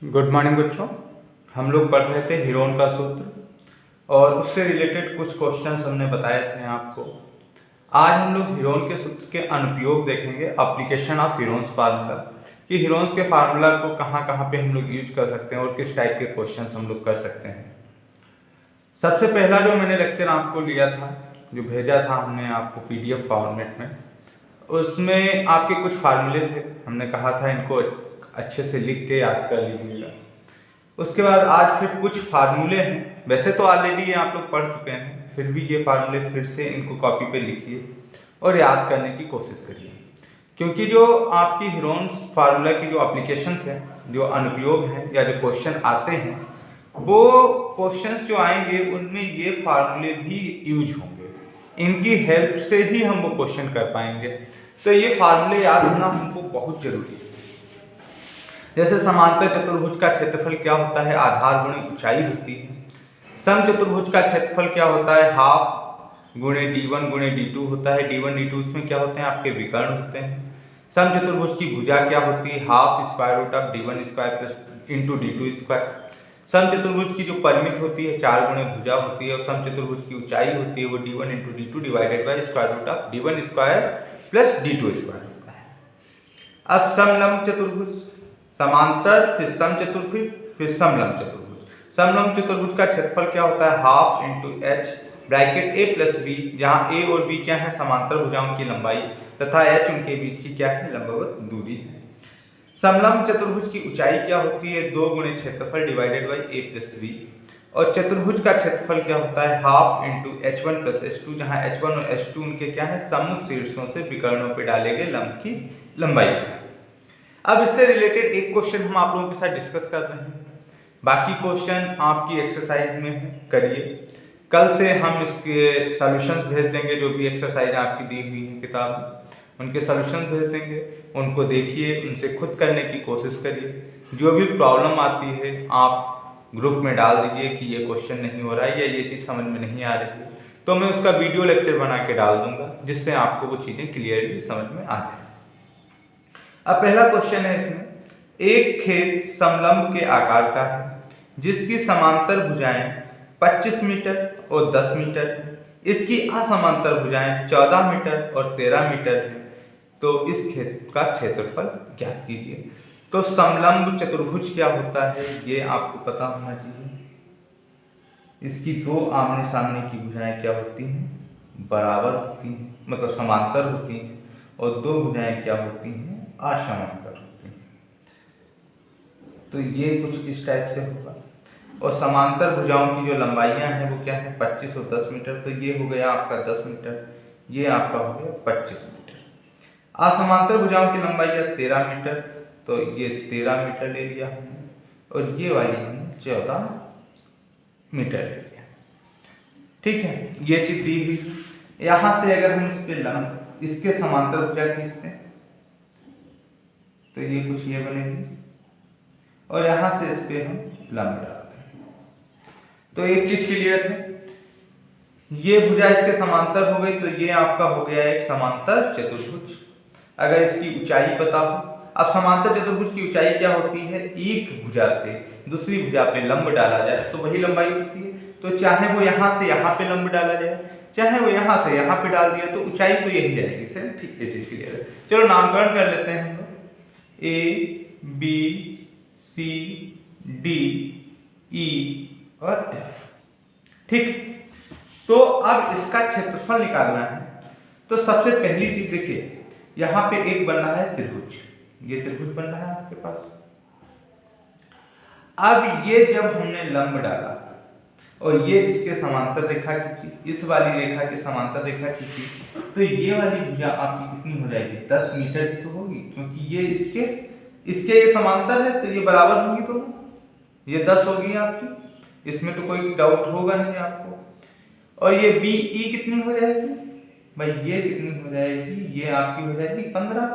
Good morning बच्चों। हम लोग पढ़ रहे थे हीरोन का सूत्र और उससे रिलेटेड कुछ क्वेश्चंस हमने बताए थे आपको। आज हम लोग हीरोन के सूत्र के अनुप्रयोग देखेंगे, एप्लीकेशन ऑफ हीरोन्स फार्मूला, कि हीरोन्स के फार्मूला को कहाँ कहाँ पे हम लोग यूज कर सकते हैं और किस टाइप के क्वेश्चंस हम लोग कर सकते हैं। सबसे पहला जो मैंने लेक्चर आपको लिया था, जो भेजा था हमने आपको पीडीएफ फॉर्मेट में, उसमें आपके कुछ फार्मूले थे। हमने कहा था इनको अच्छे से लिख के याद कर लीजिएगा। उसके बाद आज फिर कुछ फार्मूले हैं, वैसे तो ऑलरेडी ये आप लोग पढ़ चुके हैं, फिर भी ये फार्मूले फिर से इनको कॉपी पे लिखिए और याद करने की कोशिश करिए, क्योंकि जो आपकी हीरोन्स फार्मूला की जो एप्लीकेशंस हैं, जो अनुप्रयोग हैं या जो क्वेश्चन आते हैं, वो क्वेश्चंस जो आएंगे उनमें ये फार्मूले भी यूज होंगे। इनकी हेल्प से ही हम वो क्वेश्चन कर पाएंगे। तो ये फार्मूले याद होना हमको बहुत जरूरी है। जैसे समांतर चतुर्भुज का क्षेत्रफल क्या होता है, आधार गुणे ऊंचाई होती है। सम चतुर्भुज का क्षेत्रफल क्या होता है, हाफ गुणे d1 गुणे d2 होता है। d1 d2 इसमें क्या होते हैं, आपके विकर्ण होते हैं। सम चतुर्भुज की भुजा क्या होती है, half square root of d1 square plus into d2 square. सम चतुर्भुज की जो परिमित होती है 4 गुणे भुजा होती है, और सम चतुर्भुज की ऊंचाई होती है वो d1 into d2 divided by square root of d1 square plus d2 square होता है। अब समलंब चतुर्भुज, समांतर फिर सम चतुर्भुज फिर समलंब चतुर्भुज। समलंब चतुर्भुज का क्षेत्रफल क्या होता है, हाफ इंटू एच ब्रैकेट ए प्लस बी, जहाँ ए और बी क्या है, समांतर भुजाओं की लंबाई, तथा एच उनके बीच की क्या है, लंबवत दूरी है। समलंब चतुर्भुज की ऊंचाई क्या होती है, 2 गुणे क्षेत्रफल divided by A plus B. और चतुर्भुज का क्षेत्रफल क्या होता है, half into h1 plus h2, जहाँ h1 और h2 उनके क्या है, सम्मुख शीर्षों से विकर्णों पर डाले गए लंब की लंबाई है। अब इससे रिलेटेड एक क्वेश्चन हम आप लोगों के साथ डिस्कस कर रहे हैं। बाकी क्वेश्चन आपकी एक्सरसाइज में करिए। कल से हम इसके सॉल्यूशंस भेज देंगे, जो भी एक्सरसाइज आपकी दी हुई है किताब में, उनके सॉल्यूशंस भेज देंगे। उनको देखिए, उनसे खुद करने की कोशिश करिए। जो भी प्रॉब्लम आती है आप ग्रुप में डाल दीजिए कि ये क्वेश्चन नहीं हो रहा है या ये चीज़ समझ में नहीं आ रही है, तो मैं उसका वीडियो लेक्चर बना के डाल दूंगा, जिससे आपको वो चीज़ें क्लियरली समझ में आ जाए। अब पहला क्वेश्चन है इसमें, एक खेत समलंब के आकार का है जिसकी समांतर भुजाएं 25 मीटर और 10 मीटर है। इसकी असमांतर भुजाएं 14 मीटर और 13 मीटर है। तो इस खेत का क्षेत्रफल ज्ञात कीजिए। तो समलंब चतुर्भुज क्या होता है ये आपको पता होना चाहिए। इसकी दो आमने सामने की भुजाएं क्या होती हैं, बराबर होती हैं, मतलब समांतर होती हैं, और दो भुजाएं क्या होती हैं, असमांतर होती हैं। तो ये कुछ इस टाइप से होगा। और समांतर भुजाओं की जो लंबाइयां हैं वो क्या है, 25 और 10 मीटर। तो ये हो गया आपका 10 मीटर, ये आपका हो गया 25 मीटर। असमांतर भुजाओं की लंबाई है 13 मीटर, तो ये 13 मीटर ले लिया हमने, और ये वाली हमने 14 मीटर ले लिया। ठीक है, ये चीज दी हुई। यहां से अगर हम इस पे लंब, इसके समांतर भुजा खींचते हैं तो ये कुछ ये बनेगी, और यहां से इस पे हम लंब डालते हैं। तो एक चीज क्लियर है, ये भुजा इसके समांतर हो गई, तो ये आपका हो गया एक समांतर चतुर्भुज। अगर इसकी ऊंचाई बताओ, अब समांतर चतुर्भुज की ऊंचाई क्या होती है, एक भुजा से दूसरी भुजा पे लंब डाला जाए तो वही लंबाई होती है। तो चाहे वो यहां से यहां पे लंब डाला जाए, चाहे वो यहां से यहां पे डाल दिया, तो ऊंचाई तो यही जाएगी। सर ठीक है, चीज क्लियर है। चलो नामकरण कर लेते हैं हम लोग, A B C D E और एफ। ठीक, तो अब इसका क्षेत्रफल निकालना है। तो सबसे पहली चीज देखिए, यहां पे एक बन रहा है त्रिभुज, ये त्रिभुज बन रहा है आपके पास। अब ये जब हमने लंब डाला और ये इसके समांतर रेखा खींची, इस वाली रेखा के समांतर रेखा खींची, तो ये वाली भुजा आपकी कितनी हो जाएगी, 10 मीटर की तो होगी, क्योंकि ये इसके ये समांतर है, तो ये बराबर होगी, तो ये 10 होगी आपकी, इसमें तो कोई डाउट होगा नहीं आपको। और ये बी ई कितनी हो जाएगी भाई, ये कितनी हो जाएगी, ये आपकी हो जाएगी 15,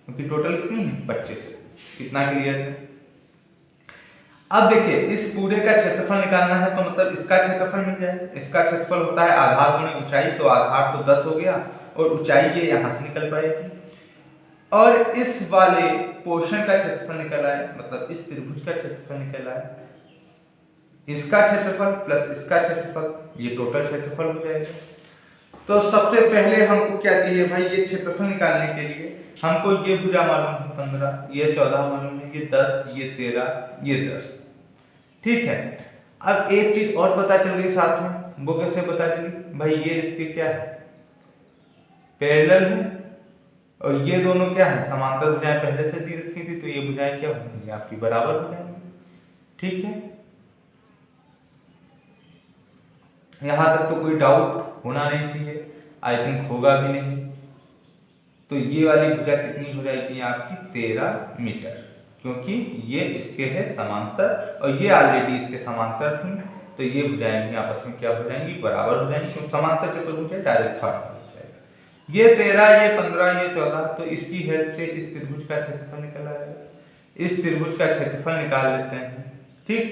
क्योंकि टोटल कितनी है 25। कितना क्लियर है। अब देखिए, इस पूरे का क्षेत्रफल निकालना है, तो मतलब इसका क्षेत्रफल मिल जाएगा। इसका क्षेत्रफल होता है आधार गुणे ऊंचाई, तो आधार तो 10 हो गया, और ऊंचाई ये यहां से निकल पाएगी। और इस वाले पोर्शन का क्षेत्रफल निकल आए, मतलब इस त्रिभुज का क्षेत्रफल निकल आए, इसका क्षेत्रफल प्लस इसका क्षेत्रफल, ये टोटल क्षेत्रफल हो जाएगा। तो सबसे पहले हमको क्या चाहिए भाई, ये क्षेत्रफल निकालने के लिए हमको ये भुजा मालूम है 15, ये 14 मालूम है, ये 10, ये 13, ये 10। ठीक है, अब एक चीज और पता चल गई साथ में, वो कैसे पता चली भाई, ये इसके क्या है, पैरेलल है, और ये दोनों क्या है, समांतर भुजाएं पहले से दी रखी थी, तो ये भुजाएं क्या होंगी आपकी, बराबर हो जाएंगी। ठीक है, यहां तक तो कोई डाउट होना नहीं चाहिए, आई थिंक होगा भी नहीं। तो ये वाली भुजा कितनी हो जाएगी आपकी, 13 मीटर, क्योंकि ये इसके है समांतर और ये ऑलरेडी इसके समांतर थी, तो ये भुजाएं भी आपस में क्या हो जाएंगी, बराबर हो जाएंगी, क्योंकि समांतर चतुर्भुज है, डायरेक्ट फार्मूला हो जाएगा। ये 13, ये 15, ये 14, तो इसकी हेल्प से इस त्रिभुज का क्षेत्रफल निकल आएगा। इस त्रिभुज का क्षेत्रफल निकाल लेते हैं। ठीक,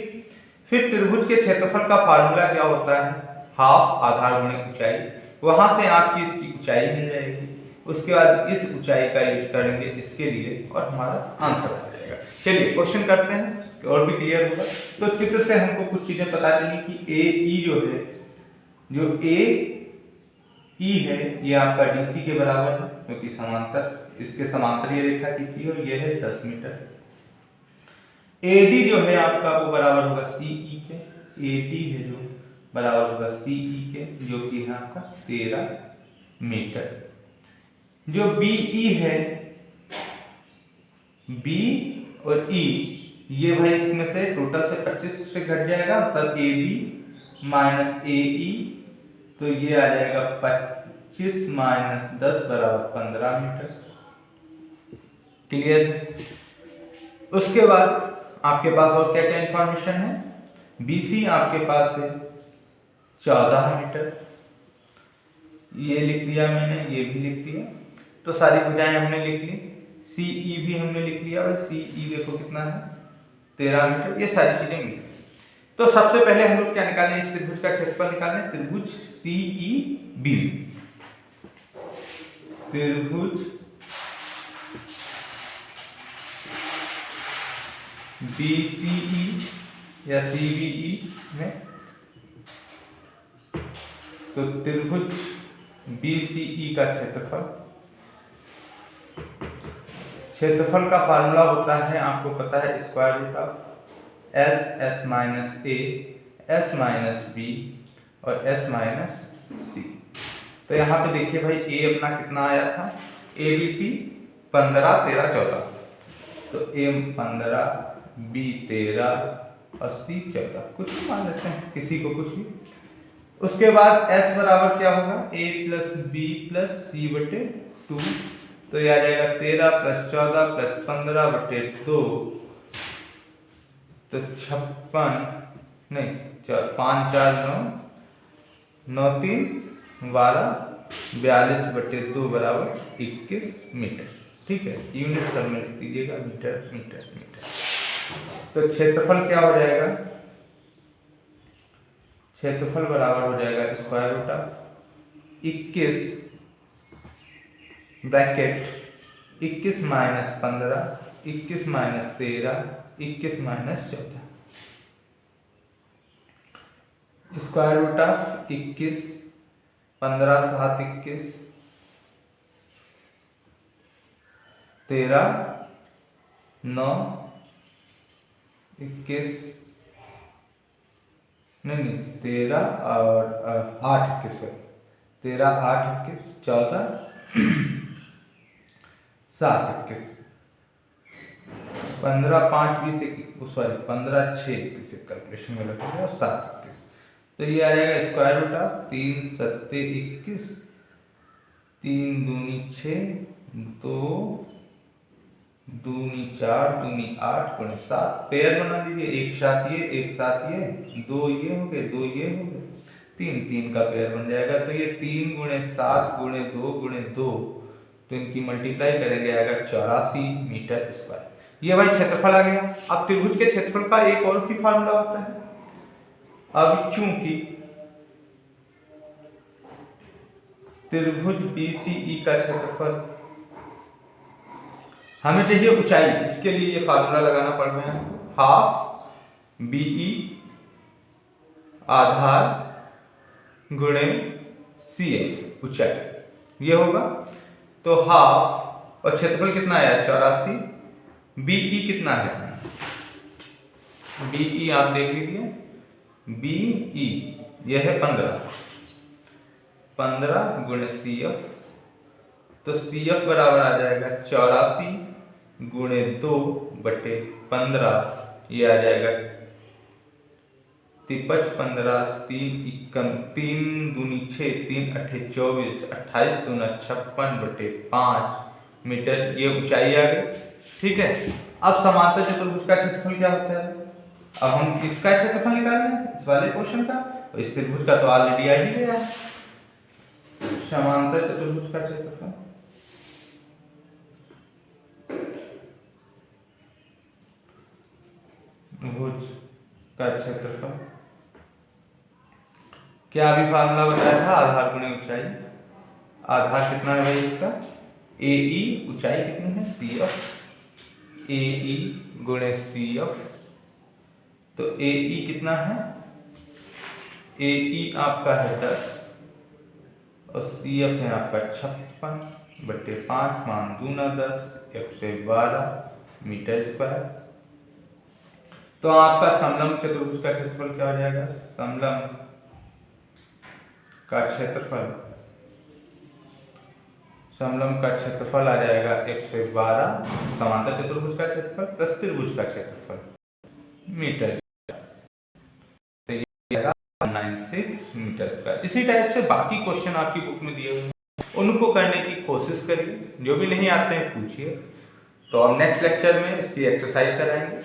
फिर त्रिभुज के क्षेत्रफल का फार्मूला क्या होता है, हाफ आधार गुणे ऊंचाई, वहां से आपकी इसकी ऊंचाई मिल जाएगी, उसके बाद इस ऊंचाई का यूज करेंगे इसके लिए और हमारा आंसर आ जाएगा। चलिए क्वेश्चन करते हैं और भी क्लियर होगा। तो चित्र से हमको कुछ चीजें पता चली कि ए ई जो है, जो ए ई है ये आपका डीसी के बराबर है, क्योंकि समांतर, इसके समांतर ये रेखा खींची और ये है 10 मीटर। एडी जो है आपका वो बराबर होगा सीई के, एडी है जो बराबर होगा सीई के, जो कि है आपका 13 मीटर। जो बीई है, बी और ई, ये भाई इसमें से टोटल से 25 से घट जाएगा, मतलब ए बी माइनस ए ई, तो ये आ जाएगा 25 माइनस 10 बराबर 15 मीटर। क्लियर? उसके बाद आपके पास और क्या क्या इंफॉर्मेशन है, बीसी आपके पास है 14 मीटर, ये लिख दिया मैंने, ये भी लिख दिया, तो सारी भुजाएं हमने लिख ली, सीई भी हमने लिख लिया, और सीई देखो कितना है 13 मीटर, ये सारी चीजें मिल गई। तो सबसे पहले हम लोग क्या निकालें, इस त्रिभुज का क्षेत्रफल निकालें, त्रिभुज सीई बी, त्रिभुज बीसीई या सीबीई में, तो त्रिभुज बीसीई का क्षेत्रफल का फार्मूला होता है, आपको पता है, square root of S minus A, S minus B और एस माइनस सी। तो यहाँ पे देखिए भाई, ए अपना कितना आया था, ए बी सी 15, 13, 14, तो ए 15, बी 13 और सी 14, कुछ भी मान लेते हैं, किसी को कुछ भी। उसके बाद s बराबर क्या होगा, a प्लस बी प्लस सी बटे 2, तो ये आ जाएगा 13 प्लस 14 प्लस 15 बटे 2, तो 56 नहीं 5 4 9 9 3 12 42 बटे 2 बराबर 21 मीटर। ठीक है, यूनिट सब में लिख दीजिएगा, मीटर मीटर मीटर। तो क्षेत्रफल क्या हो जाएगा, क्षेत्रफल बराबर हो जाएगा square root of 21 bracket 21 minus 15, 21 minus 13, 21 minus 14, square root of 21, 15 7 21, 13 9 21 नहीं 13 और 8 21, 13 8 21, 14 7 21, 15 5 20 सॉरी 15 6 21, कैलकुलेशन में लग गया, और 7 21, तो ये आ जाएगा स्क्वायर रूट ऑफ 3 7 21, 3 दूनी 6, 2 दूनी 4, दूनी 8 गुणे 7, पेयर बना लीजिए, एक साथ ये 2 ये हो गए, 2 ये हो गए, 3 3 का पेयर बन जाएगा, तो ये 3 गुणे 7 गुणे 2 गुणे 2, तो इनकी मल्टीप्लाई करेंगे आएगा 84 मीटर स्क्वायर। ये भाई क्षेत्रफल आ गया। अब त्रिभुज के क्षेत्रफल का एक और भी फार्मूला होता है। अब चूंकि त्रिभुज बीसीई का क्षेत्रफल हमें चाहिए ऊंचाई, इसके लिए ये फार्मूला लगाना पड़ रहा है हमको, हाफ BE आधार गुणे CF ऊंचाई ये होगा। तो हाफ और क्षेत्रफल कितना आया 84, BE कितना है BE आप देख लीजिए, BE यह है 15 गुणे CF, तो CF बराबर आ जाएगा 84 गुणे 2/15, ये आ जाएगा 53, 15, 3 दूनी 6, 3 अट्ठे 24, 28 दूना 56/5 मीटर, ये ऊंचाई आ गई। ठीक है, अब समांतर चतुर्भुज का क्षेत्रफल क्या होता है, अब हम इसका क्षेत्रफल निकालना है, इस वाले क्वेश्चन का, और इस त्रिभुज का तो ऑलरेडी आ ही गया है। समांतर चतुर्भुज का क्षेत्रफल भुज का क्षेत्रफल क्या अभी फार्मूला बताया था, आधार गुणे ऊंचाई। आधार कितना है भाई इसका AE, ऊंचाई कितनी है CF, AE गुणे CF, तो AE कितना है, AE आपका है 10 और CF है आपका 56/5, मान दूना 10, 112 मीटर स्क्वायर। तो आपका समलंब चतुर्भुज का क्षेत्रफल क्या हो जाएगा, समलंब का क्षेत्रफल, समलंब का क्षेत्रफल आ जाएगा 112, समांतर चतुर्भुज का क्षेत्रफल प्लस त्रिभुज का क्षेत्रफल मीटर, 196 मीटर स्क्वायर। इसी टाइप से बाकी क्वेश्चन आपकी बुक में दिए हुए हैं, उनको करने की कोशिश करिए, जो भी नहीं आते हैं पूछिए। तो अब नेक्स्ट लेक्चर में इसकी एक्सरसाइज कराएंगे।